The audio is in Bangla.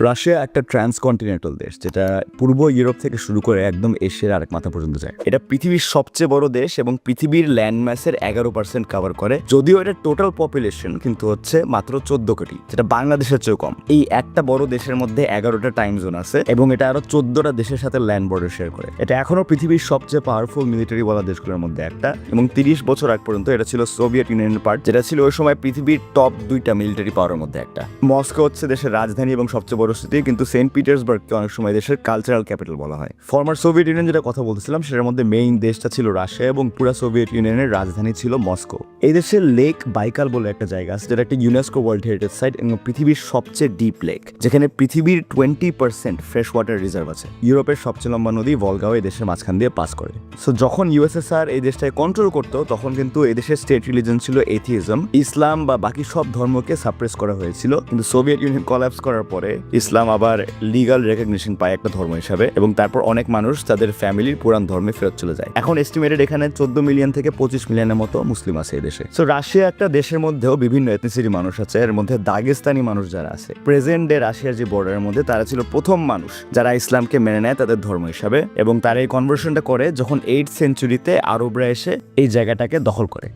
রাশিয়া একটা ট্রান্সকন্টিনেন্টাল দেশ, যেটা পূর্ব ইউরোপ থেকে শুরু করে একদম এশিয়ার আরেক মাথা পর্যন্ত যায়। এটা পৃথিবীর সবচেয়ে বড় দেশ এবং পৃথিবীর ল্যান্ড ম্যাসের 11% কভার করে। যদিও এটা টোটাল পপুলেশন কিন্তু হচ্ছে মাত্র 14 কোটি, যেটা বাংলাদেশের চেয়েও কম। এই একটা বড় দেশের মধ্যে 11টা টাইম জোন আছে এবং এটা আরো 14টা দেশের সাথে ল্যান্ড বর্ডার শেয়ার করে। এটা এখনো পৃথিবীর সবচেয়ে পাওয়ারফুল মিলিটারি বলা দেশগুলোর মধ্যে একটা, এবং 30 বছর আগ পর্যন্ত এটা ছিল সোভিয়েত ইউনিয়নের পার্ট, যেটা ছিল ওই সময় পৃথিবীর টপ 2টা মিলিটারি পাওয়ারের মধ্যে একটা। মস্কো হচ্ছে দেশের রাজধানী এবং সবচেয়ে বড় সিটি, কিন্তু সেন্ট পিটার্সবার্গকে অনেক সময় দেশের কালচারাল ক্যাপিটাল বলা হয়। ফর্মার সোভিয়েত ইউনিয়ন যেটা কথা বলতেছিলাম, সেটার মধ্যে মেইন দেশটা ছিল রাশিয়া এবং পুরো সোভিয়েত ইউনিয়নের রাজধানী ছিল মস্কো। এই দেশের লেক বাইকাল বলে একটা জায়গা আছে, যেটা একটা ইউনেস্কো ওয়ার্ল্ড হেরিটেজ সাইট এবং পৃথিবীর সবচেয়ে ডিপ লেক, যেখানে পৃথিবীর 20% ফ্রেশ ওয়াটার রিজার্ভ আছে। ইউরোপের সবচেয়ে লম্বা নদী ভলগাও এই দেশের মাঝখান দিয়ে পাস করে। সো যখন ইউএসএসআর এই দেশটাকে কন্ট্রোল করতো, তখন কিন্তু এই দেশের স্টেট রিলিজন ছিল এথিইজম। ইসলাম বা বাকি সব ধর্মকে সাপ্রেস করা হয়েছিল, কিন্তু সোভিয়েত ইউনিয়ন কলাপস করার পরে ইসলাম আবার লিগাল রেকগনিশন পায় একটা ধর্ম হিসাবে, এবং তারপর অনেক মানুষ তাদের ফ্যামিলির পুরান ধর্মে ফেরত চলে যায়। এখন এস্টিমেটেড এখানে 14 মিলিয়ন থেকে 25 মিলিয়নের মতো মুসলিম আছে এই দেশে। সো রাশিয়া একটা দেশের মধ্যেও বিভিন্ন এথনিসিটি মানুষ আছে। এর মধ্যে দাগেস্তানি মানুষ যারা আছে, প্রেজেন্ট ডে রাশিয়ার যে বর্ডারের মধ্যে, তারা ছিল প্রথম মানুষ যারা ইসলামকে মেনে নেয় তাদের ধর্ম হিসাবে, এবং তারা এই কনভার্সনটা করে যখন 8th সেঞ্চুরিতে আরবরা এসে এই জায়গাটাকে দখল করে।